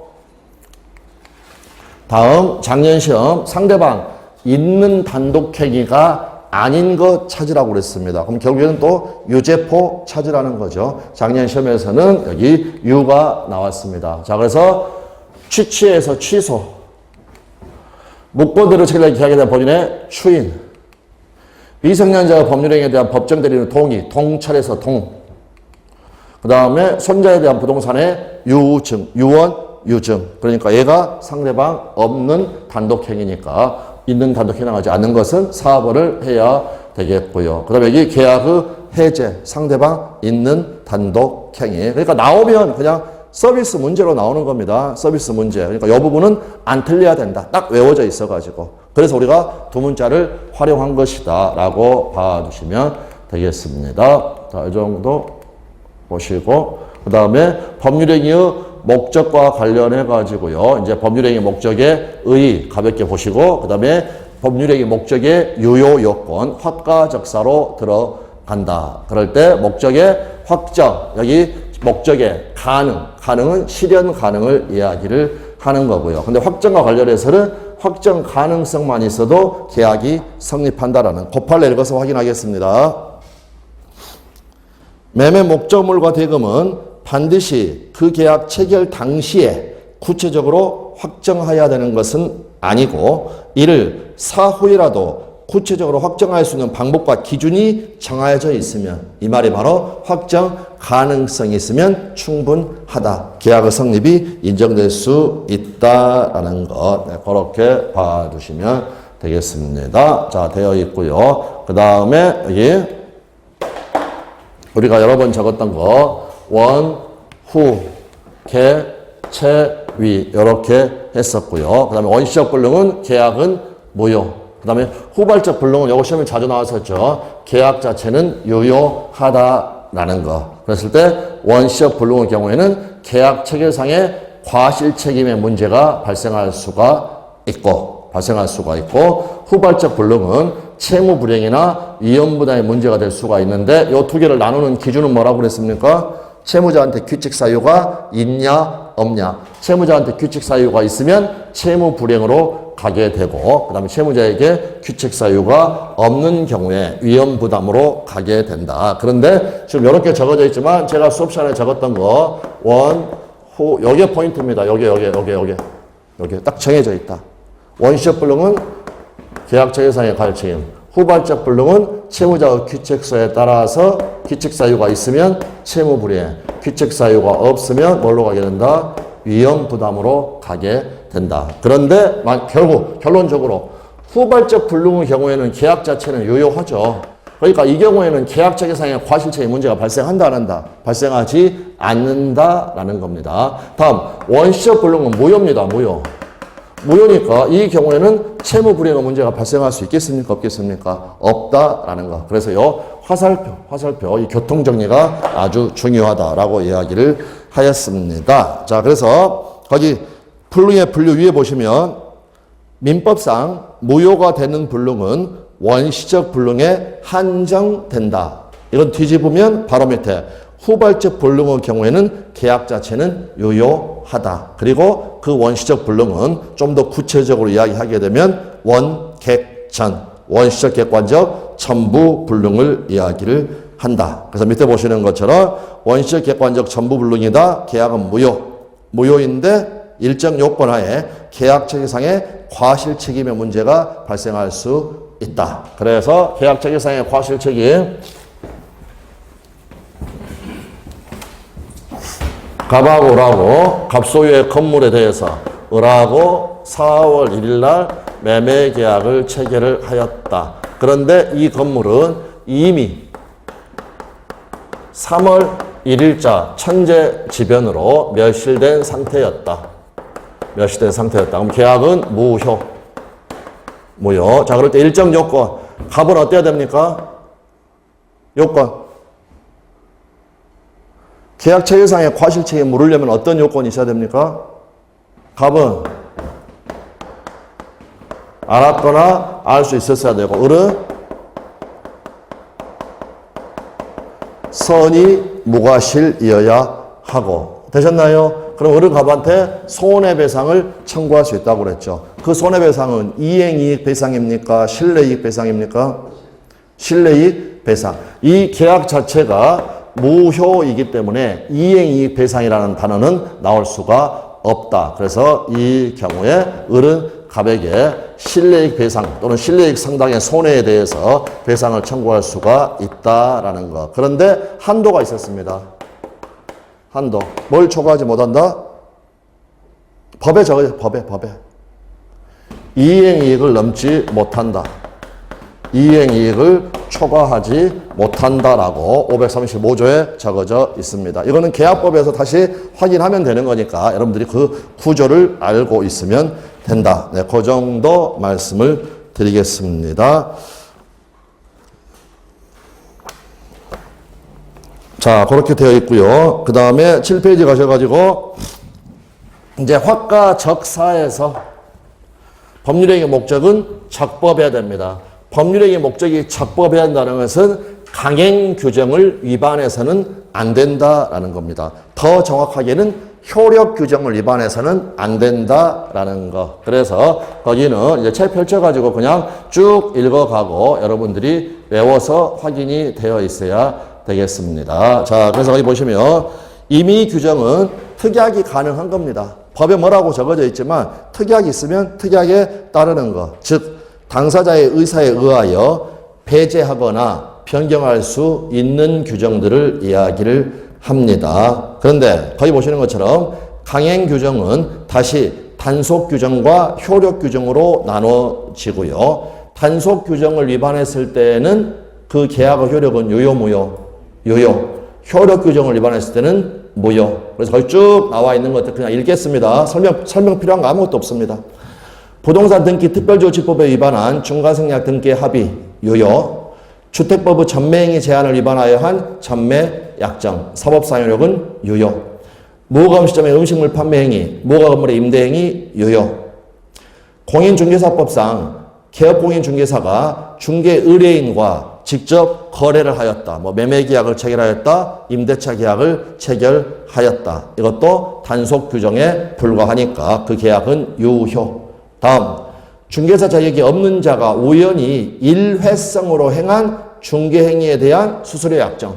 Speaker 1: 다음 작년 시험 상대방 있는 단독행위가 아닌 것 찾으라고 그랬습니다. 그럼 결국에는 또 유죄포 찾으라는 거죠. 작년 시험에서는 여기 유가 나왔습니다. 자, 그래서 취취에서 취소, 무권대로 체결된 계약에 대한 법인의 추인, 미성년자의 법률행위에 대한 법정 대리인의 동의, 동철에서 동, 그 다음에 손자에 대한 부동산의 유증, 유언, 유증. 그러니까 얘가 상대방 없는 단독행위니까 있는 단독행위 나가지 않는 것은 4번을 해야 되겠고요. 그 다음에 여기 계약의 해제, 상대방 있는 단독행위. 그러니까 나오면 그냥 서비스 문제로 나오는 겁니다. 서비스 문제. 그러니까 이 부분은 안 틀려야 된다. 딱 외워져 있어가지고. 그래서 우리가 두 문자를 활용한 것이다 라고 봐주시면 되겠습니다. 자, 이 정도 보시고, 그 다음에 법률행위의 목적과 관련해 가지고요. 이제 법률행위 목적의 의 가볍게 보시고, 그 다음에 법률행위 목적의 유효 요건 확가적사로 들어간다. 그럴 때 목적의 확정, 여기 목적의 가능은 실현 가능을 이야기를 하는 거고요. 근데 확정과 관련해서는 확정 가능성만 있어도 계약이 성립한다라는 그 판례 읽어서 확인하겠습니다. 매매 목적물과 대금은 반드시 그 계약 체결 당시에 구체적으로 확정해야 되는 것은 아니고 이를 사후이라도 구체적으로 확정할 수 있는 방법과 기준이 정해져 있으면, 이 말이 바로 확정 가능성이 있으면 충분하다. 계약의 성립이 인정될 수 있다라는 것. 네, 그렇게 봐주시면 되겠습니다. 자, 되어 있고요. 그 다음에 여기 우리가 여러 번 적었던 거 원, 후, 개, 채, 위 이렇게 했었고요. 그 다음에 원시적 불능은 계약은 무효. 그 다음에 후발적 불능은 요거 시험에 자주 나왔었죠. 계약 자체는 유효하다라는 거. 그랬을 때 원시적 불능의 경우에는 계약 체결상의 과실 책임의 문제가 발생할 수가 있고 후발적 불능은 채무 불이행이나 위험 부담의 문제가 될 수가 있는데 이 두 개를 나누는 기준은 뭐라고 그랬습니까? 채무자한테 규칙 사유가 있냐 없냐. 채무자한테 규칙 사유가 있으면 채무 불이행으로 가게 되고, 그 다음에 채무자에게 규칙 사유가 없는 경우에 위험 부담으로 가게 된다. 그런데 지금 이렇게 적어져 있지만 제가 수업 시간에 적었던 거 원, 후, 여기에 포인트입니다. 여기 딱 정해져 있다. 원시적 불능은 계약 체결상의 과실책임, 후발적 불능은 채무자의 규칙서에 따라서 규칙 사유가 있으면 채무 불이행, 규칙 사유가 없으면 뭘로 가게 된다? 위험 부담으로 가게 된다. 그런데 결국 결론적으로 후발적 불능의 경우에는 계약 자체는 유효하죠. 그러니까 이 경우에는 계약 체결상의 과실책임 문제가 발생한다 안 한다? 발생하지 않는다라는 겁니다. 다음 원시적 불능은 무효입니다. 무효니까 이 경우에는 채무 불이행의 문제가 발생할 수 있겠습니까? 없겠습니까? 없다라는 거. 그래서 요 화살표 이 교통 정리가 아주 중요하다라고 이야기를 하였습니다. 자, 그래서 거기 불능의 분류 위에 보시면 민법상 무효가 되는 불능은 원시적 불능에 한정된다. 이건 뒤집으면 바로 밑에 후발적 불능의 경우에는 계약 자체는 유효하다. 그리고 그 원시적 불능은 좀 더 구체적으로 이야기하게 되면 원객전, 원시적 객관적 전부불능을 이야기를 한다. 그래서 밑에 보시는 것처럼 원시적 객관적 전부불능이다. 계약은 무효인데 일정 요건 하에 계약 체계상의 과실 책임의 문제가 발생할 수 있다. 그래서 계약 체계상의 과실 책임 갑하고 을하고 갑소유의 건물에 대해서 을하고 4월 1일 날 매매 계약을 체결을 하였다. 그런데 이 건물은 이미 3월 1일자 천재지변으로 멸실된 상태였다. 그럼 계약은 무효. 자, 그럴 때 일정 요건. 갑은 어때야 됩니까? 요건. 계약 체계상의 과실책에 물으려면 어떤 요건이 있어야 됩니까? 갑은 알았거나 알 수 있었어야 되고, 을은 선이 무과실이어야 하고. 되셨나요? 그럼 을은 갑한테 손해배상을 청구할 수 있다고 그랬죠. 그 손해배상은 이행이익 배상입니까? 실내이익 배상입니까? 실내이익 배상. 이 계약 자체가 무효이기 때문에 이행이익 배상이라는 단어는 나올 수가 없다. 그래서 이 경우에 을은 갑에게 실내이익 배상 또는 실내이익 상당의 손해에 대해서 배상을 청구할 수가 있다라는 것. 그런데 한도가 있었습니다. 한도. 뭘 초과하지 못한다? 법에 적어요. 법에. 이행이익을 넘지 못한다. 이행이익을 초과하지 못한다라고 535조에 적어져 있습니다. 이거는 계약법에서 다시 확인하면 되는 거니까 여러분들이 그 구조를 알고 있으면 된다. 네, 그 정도 말씀을 드리겠습니다. 자, 그렇게 되어 있고요. 그 다음에 7페이지 가셔가지고 이제 확가적사에서 법률행위 목적은 적법해야 됩니다. 법률행위 목적이 적법해야 한다는 것은 강행 규정을 위반해서는 안 된다라는 겁니다. 더 정확하게는 효력 규정을 위반해서는 안 된다라는 거. 그래서 거기는 이제 책 펼쳐가지고 그냥 쭉 읽어가고 여러분들이 외워서 확인이 되어 있어야 되겠습니다. 자, 그래서 거기 보시면 임의 규정은 특약이 가능한 겁니다. 법에 뭐라고 적어져 있지만 특약이 있으면 특약에 따르는 것. 즉 당사자의 의사에 의하여 배제하거나 변경할 수 있는 규정들을 이야기를 합니다. 그런데 거기 보시는 것처럼 강행 규정은 다시 단속 규정과 효력 규정으로 나눠지고요. 단속 규정을 위반했을 때는 그 계약의 효력은 유효, 무효. 효력 규정을 위반했을 때는 무효. 그래서 거기 쭉 나와 있는 것들 그냥 읽겠습니다. 설명 필요한 거 아무것도 없습니다. 부동산 등기 특별조치법에 위반한 중과생략 등기의 합의 유효. 주택법의 전매행위 제한을 위반하여 한 전매 약정 사법상효력은 유효. 무허가음식점의 음식물 판매행위 무허가건물의 임대행위 유효. 공인중개사법상 개업공인중개사가 중개의뢰인과 직접 거래를 하였다. 매매계약을 체결하였다. 임대차 계약을 체결하였다. 이것도 단속 규정에 불과하니까 그 계약은 유효. 다음, 중개사 자격이 없는 자가 우연히 일회성으로 행한 중개행위에 대한 수수료 약정,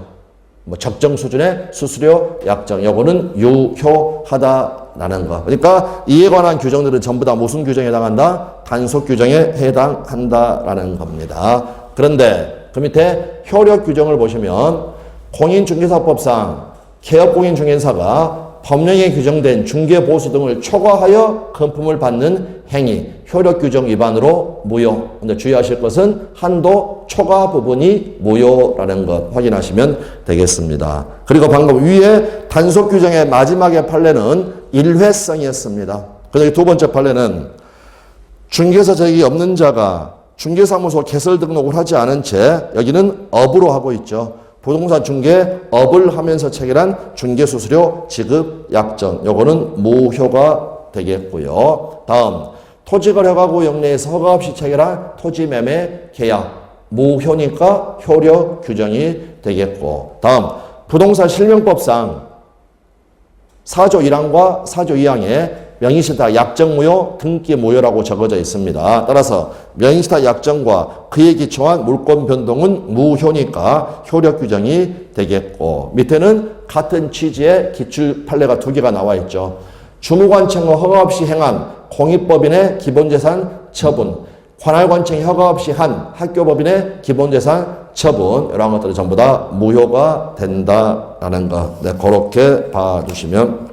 Speaker 1: 적정 수준의 수수료 약정, 요거는 유효하다라는 거. 그러니까 이에 관한 규정들은 전부 다 무슨 규정에 해당한다? 단속 규정에 해당한다라는 겁니다. 그런데 그 밑에 효력 규정을 보시면 공인중개사법상 개업공인중개사가 법령에 규정된 중개보수 등을 초과하여 금품을 받는 행위, 효력 규정 위반으로 무효. 근데 주의하실 것은 한도 초과 부분이 무효라는 것 확인하시면 되겠습니다. 그리고 방금 위에 단속 규정의 마지막의 판례는 일회성이었습니다. 그리고 두 번째 판례는 중개사 자격이 없는 자가 중개사무소 개설 등록을 하지 않은 채 여기는 업으로 하고 있죠. 부동산 중개 업을 하면서 체결한 중개수수료 지급 약정. 요거는 무효가 되겠고요. 다음, 토지거래가구 영내에서 허가 없이 체결한 토지매매 계약. 무효니까 효력 규정이 되겠고. 다음, 부동산 실명법상 4조 1항과 4조 2항에 명의신탁 약정무효, 등기무효라고 적어져 있습니다. 따라서 명의신탁 약정과 그에 기초한 물권 변동은 무효니까 효력 규정이 되겠고, 밑에는 같은 취지의 기출 판례가 두 개가 나와 있죠. 주무관청의 허가 없이 행한 공익법인의 기본재산 처분, 관할관청이 허가 없이 한 학교법인의 기본재산 처분, 이런 것들이 전부 다 무효가 된다라는 거, 네, 그렇게 봐주시면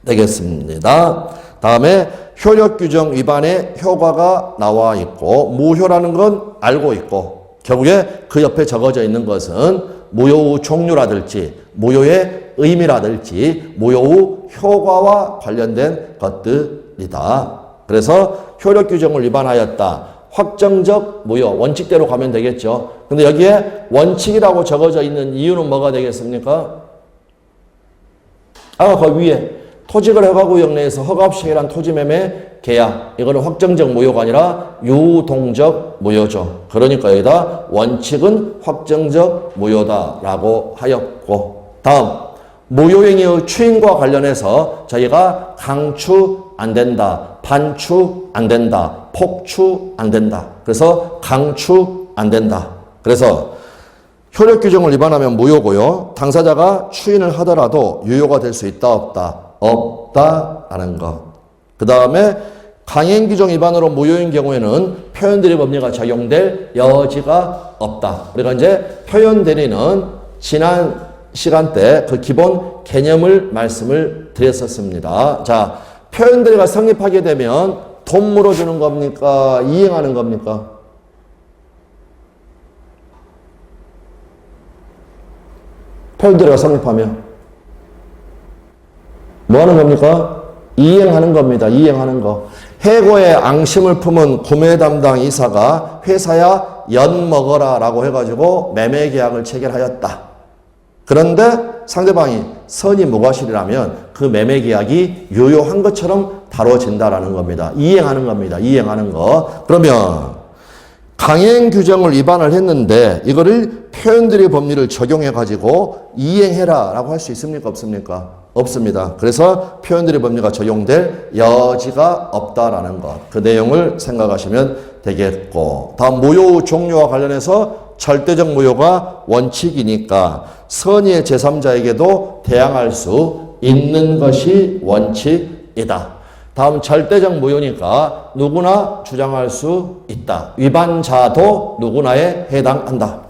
Speaker 1: 되겠습니다. 다음에 효력 규정 위반의 효과가 나와 있고, 무효라는 건 알고 있고, 결국에 그 옆에 적어져 있는 것은 무효의 종류라든지, 무효의 의미라든지, 무효의 효과와 관련된 것들이다. 그래서 효력 규정을 위반하였다. 확정적 무효, 원칙대로 가면 되겠죠. 근데 여기에 원칙이라고 적어져 있는 이유는 뭐가 되겠습니까? 그 위에 토지거래 허가구역 내에서 허가 없이 해란 토지매매 계약, 이거는 확정적 무효가 아니라 유동적 무효죠. 그러니까 여기다 원칙은 확정적 무효다라고 하였고, 다음 무효행위의 추인과 관련해서 저희가 강추 안 된다, 반추 안 된다, 폭추 안 된다. 그래서 강추 안 된다. 그래서 효력 규정을 위반하면 무효고요. 당사자가 추인을 하더라도 유효가 될 수 있다, 없다? 없다라는 것. 그 다음에 강행 규정 위반으로 무효인 경우에는 표현대리 법리가 적용될 여지가 없다. 우리가 이제 표현대리는 지난 시간 때 그 기본 개념을 말씀을 드렸었습니다. 자, 표현대리가 성립하게 되면 돈 물어주는 겁니까? 이행하는 겁니까? 표현대리가 성립하면 뭐 하는 겁니까? 이행하는 겁니다. 이행하는 거. 해고의 앙심을 품은 구매 담당 이사가 회사야 연 먹어라 라고 해가지고 매매 계약을 체결하였다. 그런데 상대방이 선의 무과실이라면 그 매매 계약이 유효한 것처럼 다뤄진다라는 겁니다. 이행하는 겁니다. 이행하는 거. 그러면 강행 규정을 위반을 했는데 이거를 표현대리 법리를 적용해 가지고 이행해라 라고 할 수 있습니까? 없습니까? 없습니다. 그래서 표현대리 법리가 적용될 여지가 없다라는 것. 그 내용을 생각하시면 되겠고, 다음 무효 종류와 관련해서 절대적 무효가 원칙이니까 선의의 제3자에게도 대항할 수 있는 것이 원칙이다. 다음 절대적 무효니까 누구나 주장할 수 있다. 위반자도 누구나에 해당한다.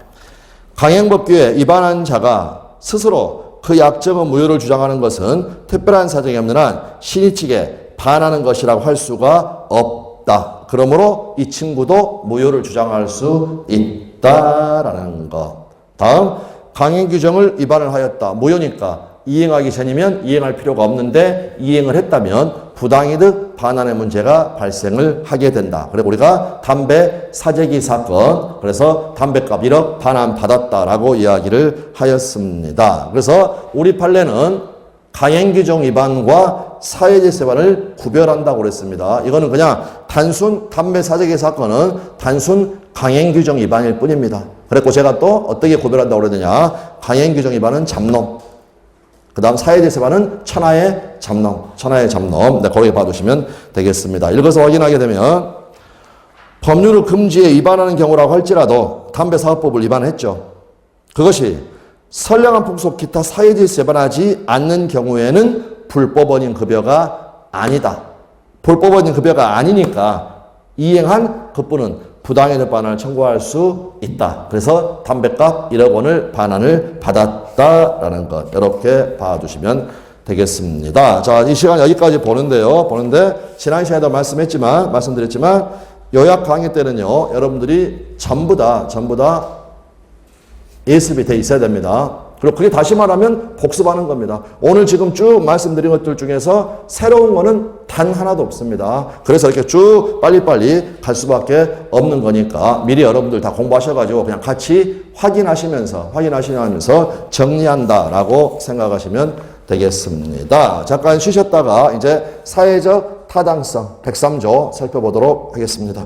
Speaker 1: 강행법규에 위반한 자가 스스로 그 약정의 무효를 주장하는 것은 특별한 사정이 없는 한 신의 측에 반하는 것이라고 할 수가 없다. 그러므로 이 친구도 무효를 주장할 수 있다라는 것. 다음, 강행 규정을 위반을 하였다. 무효니까 이행하기 전이면 이행할 필요가 없는데 이행을 했다면 부당이득 반환의 문제가 발생을 하게 된다. 그리고 우리가 담배 사재기 사건, 그래서 담배값 1억 반환 받았다라고 이야기를 하였습니다. 그래서 우리 판례는 강행규정 위반과 사회질서 위반을 구별한다고 그랬습니다. 이거는 그냥 단순 담배 사재기 사건은 단순 강행규정 위반일 뿐입니다. 그랬고 제가 또 어떻게 구별한다고 그러느냐. 강행규정 위반은 잡놈, 그 다음 사회질서 위반은 천하의 잡놈, 천하의 잡놈. 네, 거기에 봐두시면 되겠습니다. 읽어서 확인하게 되면 법률을 금지에 위반하는 경우라고 할지라도 담배사업법을 위반했죠. 그것이 선량한 풍속 기타 사회질서 위반하지 않는 경우에는 불법원인 급여가 아니다. 불법원인 급여가 아니니까 이행한 그분은 부당이득 반환을 청구할 수 있다. 그래서 담배값 1억 원을 반환을 받았다라는 것. 이렇게 봐주시면 되겠습니다. 자, 이 시간 여기까지 보는데 지난 시간에도 말씀드렸지만 요약 강의 때는요, 여러분들이 전부 다 예습이 돼 있어야 됩니다. 그리고 그게 다시 말하면 복습하는 겁니다. 오늘 지금 쭉 말씀드린 것들 중에서 새로운 거는 단 하나도 없습니다. 그래서 이렇게 쭉 빨리빨리 갈 수밖에 없는 거니까 미리 여러분들 다 공부하셔가지고 그냥 같이 확인하시면서 정리한다라고 생각하시면 되겠습니다. 잠깐 쉬셨다가 이제 사회적 타당성 103조 살펴보도록 하겠습니다.